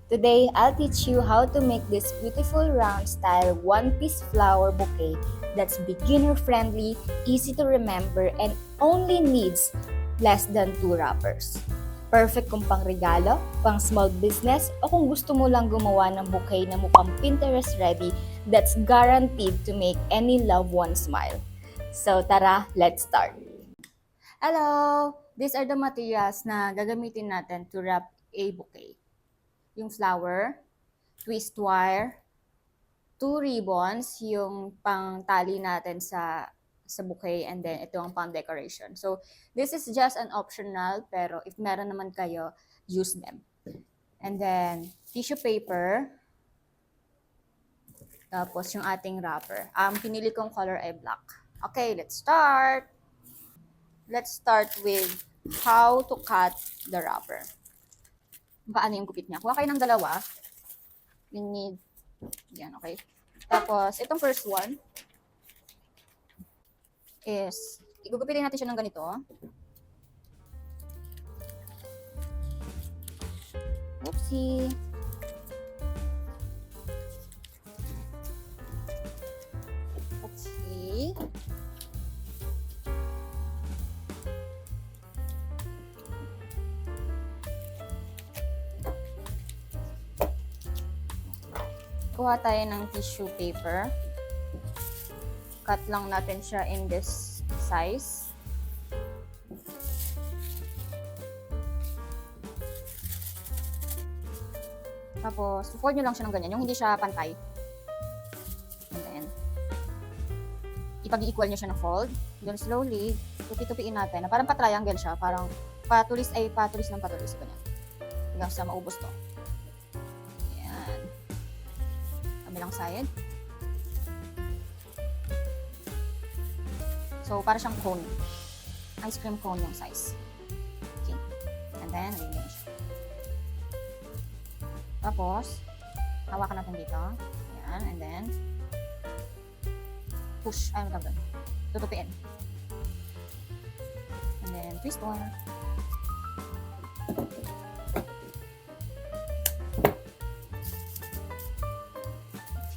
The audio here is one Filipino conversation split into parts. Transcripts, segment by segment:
Today, I'll teach you how to make this beautiful round style one-piece flower bouquet that's beginner friendly, easy to remember, and only needs less than 2 wrappers. Perfect kung pang regalo, pang small business, o kung gusto mo lang gumawa ng bouquet na mukhang Pinterest ready that's guaranteed to make any loved one smile. So tara, let's start! Hello! These are the materials na gagamitin natin to wrap a bouquet. Yung flower, twist wire, 2 ribbons, yung pang tali natin sa bouquet, and then ito ang pang decoration. So, this is just an optional, pero if meron naman kayo, use them. And then, tissue paper, tapos yung ating wrapper. Ang pinili kong color ay black. Okay, let's start! Let's start with how to cut the wrapper. Paano yung gupit niya? Kuha kayo ng dalawa. You need, yan, okay? Tapos, itong first one is, igugupitin natin siya ng ganito. Oopsie. Okay. Kuha tayo ng tissue paper. Cut lang natin siya in this size. Tapos, fold nyo lang siya ng ganyan, yung hindi siya pantay. And then, ipag-equal nyo siya ng fold. Then slowly, tupi-tupiin natin. Na parang pa-triangle siya, parang patulis ng patulis. Ganyan. Hanggang sa maubos to. Kabilang side. So, para siyang cone. Ice cream cone yung size. Okay. And then, halimin siya. Tapos, hawakan natin dito. Ayan. And then, push. Ay, magkabal. Tutupiin. And then, twist one.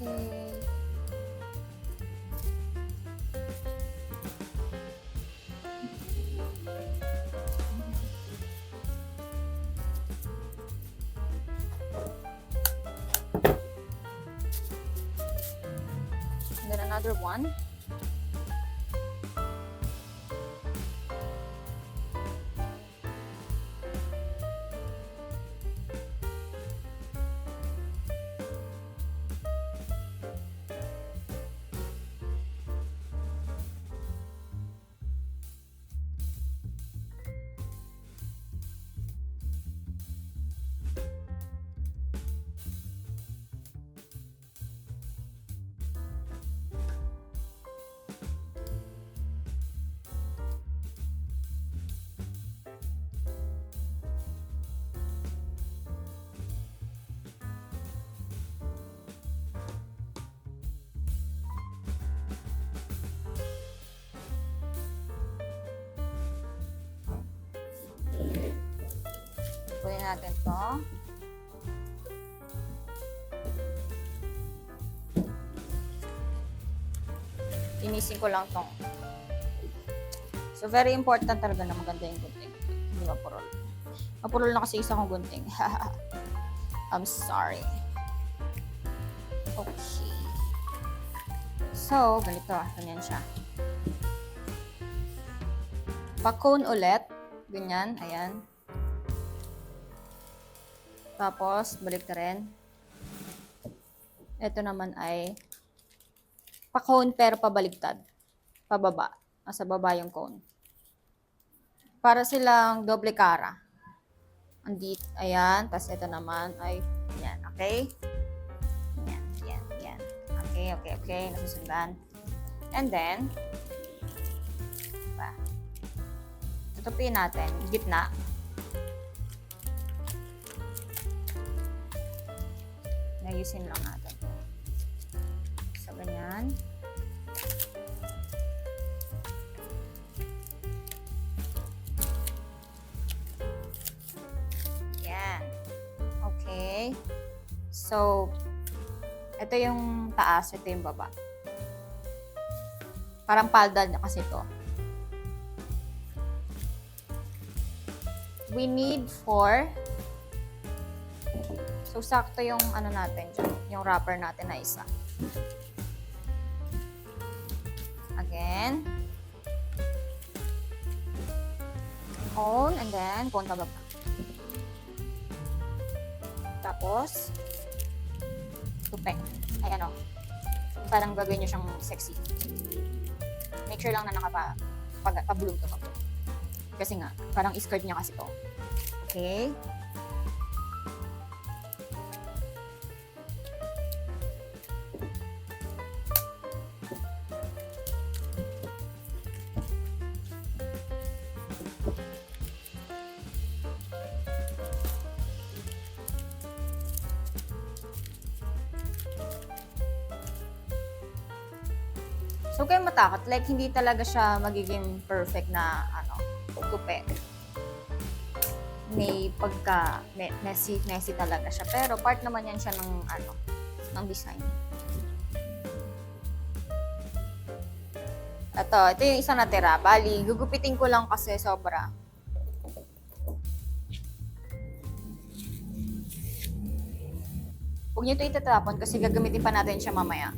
Okay. And then another one. Kunin natin to. Inisin ko lang tong. So, very important talaga na maganda yung gunting. Hindi mapurol. Mapurol na kasi isa kong gunting. I'm sorry. Okay. So, ganito. Ganyan siya. Pa-cone ulit. Ganyan. Ayan. Tapos, balik na rin. Ito naman ay pa-cone pero pabaligtad. Pababa. Nasa baba yung cone. Para silang doble cara. Andito, ayan. Tapos ito naman ay, yan, okay? Yan, yan, yan. Okay. Nasusundan. And then, diba? Tutupin natin. Gitna. Ayusin lang natin. So, ganyan. Yan. Okay. Okay? So, ito yung taas, ito yung baba. Parang palda na kasi to. We need 4. So, sakto yung ano natin dyan, yung wrapper natin na isa. Again. Cone, and then cone pababa. Tapos, tupe. Ay ano, parang gagawin nyo siyang sexy. Make sure lang na pa-bloom to. Kasi nga, parang skirt niya kasi to. Okay? So, kayo matakot. Like, hindi talaga siya magiging perfect na, tupe. May pagka, messy talaga siya. Pero, part naman yan siya ng design. Ito yung isa natira. Bali, gugupitin ko lang kasi sobra. Huwag nyo ito itatapon kasi gagamitin pa natin siya mamaya.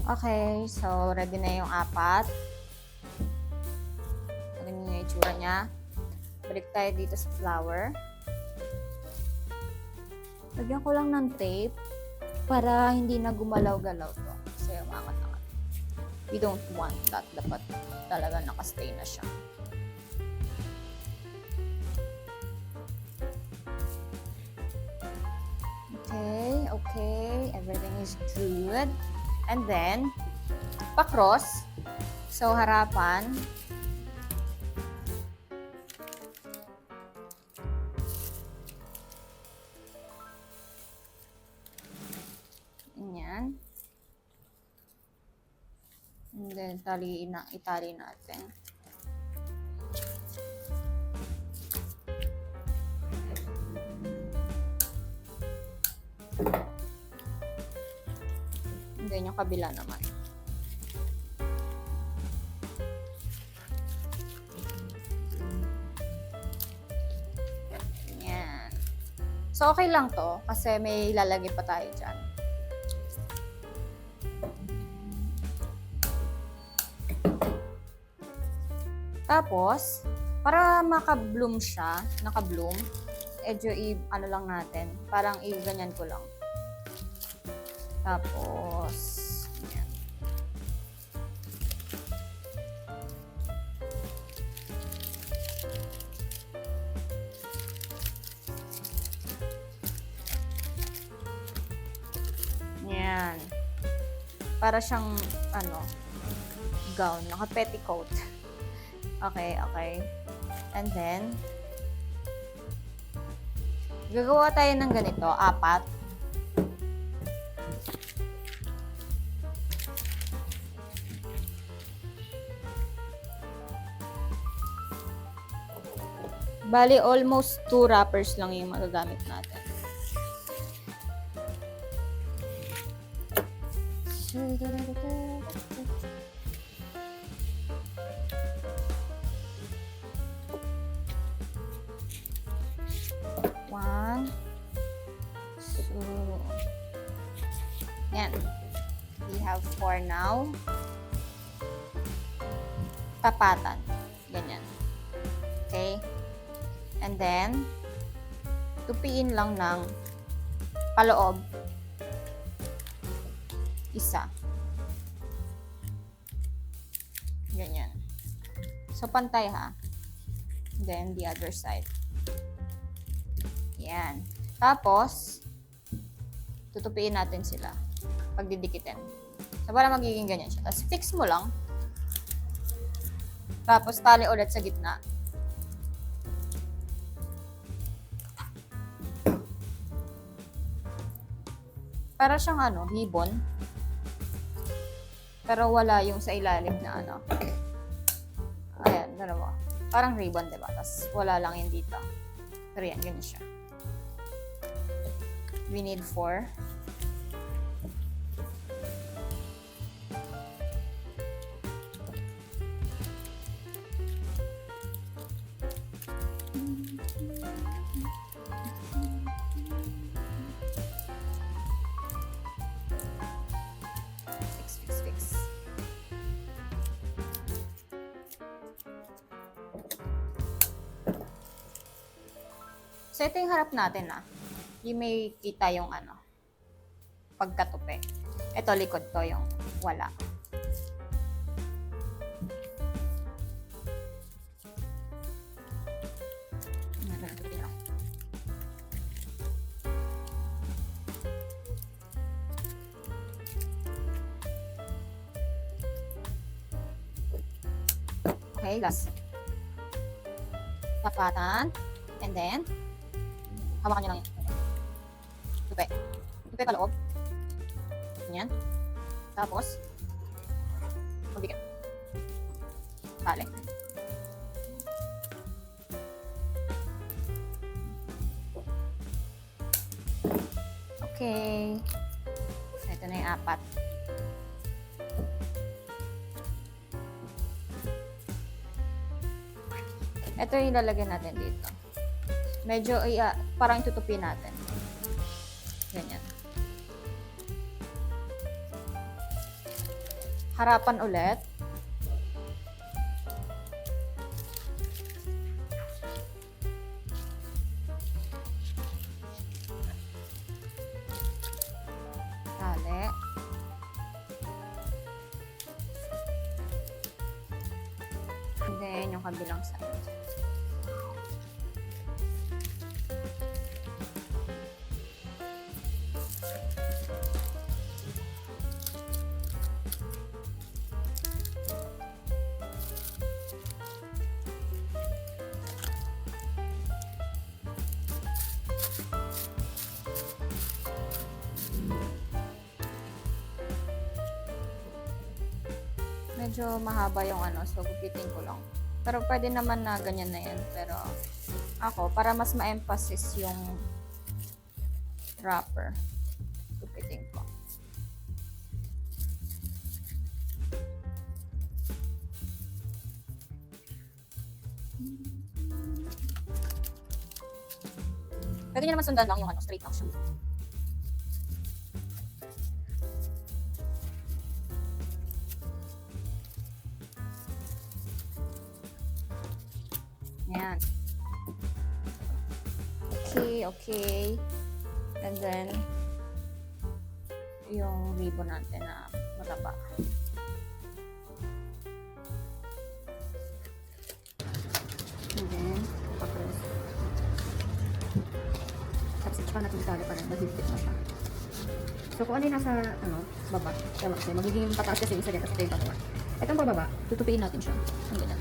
Okay, so ready na yung 4. Tignan niyo yung itsura niya. Balik tayo dito sa flower. Lagyan ko lang ng tape para hindi na gumalaw-galaw to. Kasi umangat-angat. We don't want that. Dapat talaga nakastay na siya. Okay. Everything is good. And then, pa-cross. So, harapan. Ganyan. And then, itali natin. And then, yung kabila naman. Yan. So, okay lang to kasi may lalagay pa tayo dyan. Tapos, para maka-bloom siya, naka-bloom, medyo ano lang natin, parang i-ganyan ko lang. Tapos, yan. Yan. Para siyang, gown, naka-petticoat. Okay. And then, gagawa tayo ng ganito, 4. Bali, almost 2 wrappers lang yung magagamit natin. One. So, yan. We have 4 now. Tapatan. Ganyan. Okay? And then, tupiin lang ng paloob. Isa. Ganyan. So, pantay ha. Then, the other side. Yan. Tapos, tutupiin natin sila. Pagdidikitin. So, para magiging ganyan siya. Tapos, fix mo lang. Tapos, tali ulit sa gitna. Para siyang ano, ribbon. Pero wala yung sa ilalim na ano. Ayan, dalawa. Parang ribbon, diba? Tapos wala lang yun dito. Pero yan, ganyan siya. We need 4. Fix. So, ito yung harap natin, ah. Yung may kita yung ano, pagkatupi. Ito, likod to yung wala. Okay, last. Tapatan. And then, hawakan nyo lang yan. Tupi. Tupi pa loob. Ganyan. Tapos, mabigat. Tali. Okay. So, ito na yung 4. Ito yung ilalagay natin dito. Medyo, parang tutupin natin. Ganyan. Harapan ulit. Tali. And then, yung kabilang side. Medyo mahaba yung ano, so gupitin ko lang. Pero pwede naman na ganyan na yan. Pero ako, para mas ma-emphasis yung wrapper, gupitin ko. Pwede nyo naman sundan lang yung ano, straight lang siya. Ayan. Okay. And then, yung ribbon natin na mataba. And then, tapos, tsaka natin itali para mag-higpit na siya. So, kung ano yung nasa, baba, magiging pataas kasi yung isa dyan, kasi ito yung patawa. Itong pababa, tutupiin natin siya. Ang ganyan.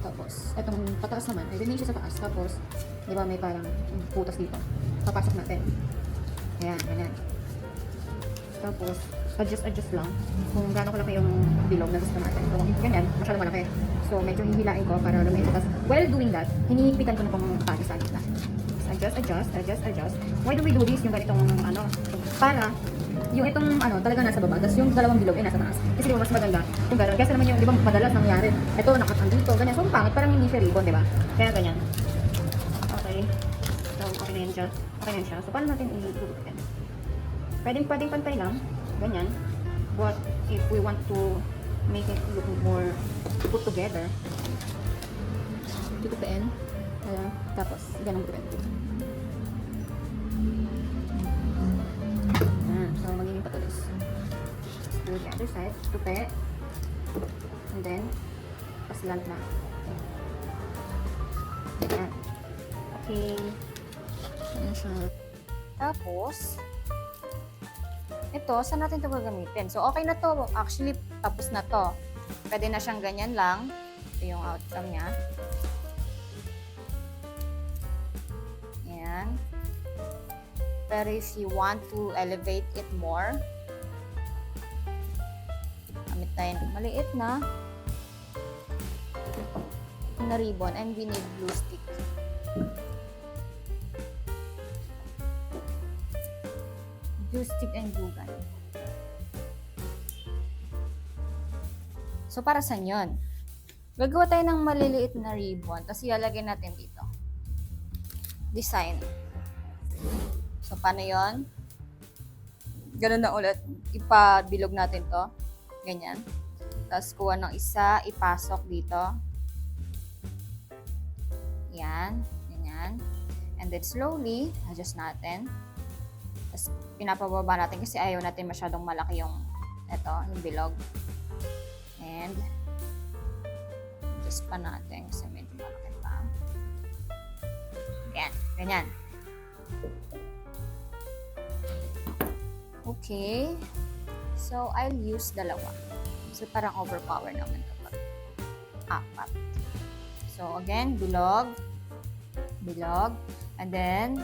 Tapos, itong pataas naman, ay remain siya sa taas. Tapos, di ba may parang putas dito. Papasok natin. Ayan, ganyan. Tapos, adjust lang kung gaano kalaki yung bilog na gusto natin. So, kung ganyan, masyado malaki. So, medyo hihilain ko para lumayan. Tapos, while doing that, hinihipitan ko na pong tali sa gitna. Adjust. Why do we do this? Yung ganitong, para yung itong talaga nasa baba, tapos yung dalawang bilog ay nasa taas. Kasi di ba mas maganda kung gano'n. Kasi naman yung, di ba madalas nangyari, ito nakatang dito, ganyan. So, pangit, parang hindi siya ribbon, di ba? Kaya ganyan. Okay. So, okay na yan siya. So, paano natin i-gugupitin? Pwedeng pantay lang, ganyan. But, if we want to make it look more put together, gugupitin. Tapos, ganun gugupitin. So, magiging patulis. Do the other side, tupi. And then, paslant na. Ayan. Okay. Ayan siya. Tapos, ito, saan natin ito gagamitin? So, okay na to. Actually, tapos na to. Pwede na siyang ganyan lang. Ito yung outcome niya. Ayan. Pero if you want to elevate it more, gamit tayo ng maliit na ribbon, and we need glue stick. Glue stick and glue gun. So, para saan yun? Gagawa tayo ng maliliit na ribbon, tapos ilalagay natin dito. Design. So, paano yun? Ganun na ulit. Ipabilog natin to. Ganyan. Tapos, kuha ng isa, ipasok dito. Yan. Ganyan. And then, slowly, adjust natin. Tapos, pinapababa natin kasi ayaw natin masyadong malaki yung bilog. And, adjust pa natin kasi medyo malaki pa. Yan. Ganyan. Okay. So, I'll use dalawa. So, parang overpower naman kapag apat. So, again, bilog. Bilog. And then,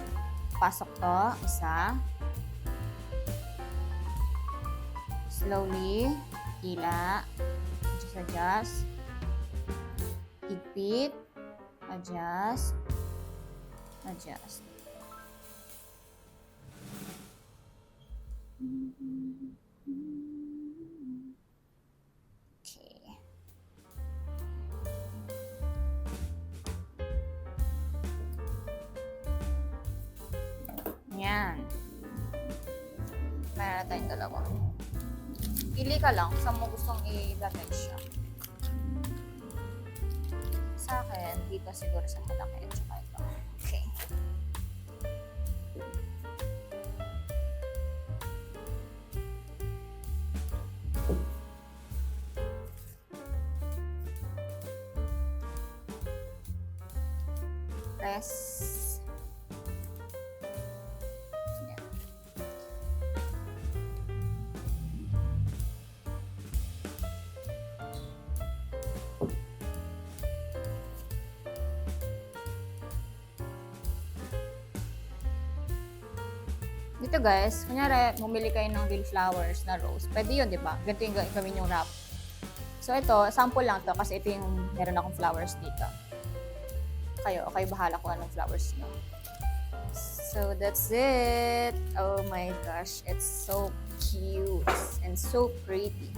pasok to. Isa. Slowly. Hila. Adjust. Higpit. Adjust. Adjust. Okay. Yan. Meron tayong dalawa. Pili ka lang kung saan mo gustong i-damage siya. Sa akin, dito siguro sa malaki at saka ito. Okay. Press. Yan. Dito guys, kunyari, bumili kayo ng real flowers na rose. Pwede yun, di ba? Ganito yung gawin yung wrap. So ito, sample lang to kasi ito yung meron akong flowers dito. Kayo bahala kung anong flowers nyo. So that's it. Oh my gosh, it's so cute and so pretty.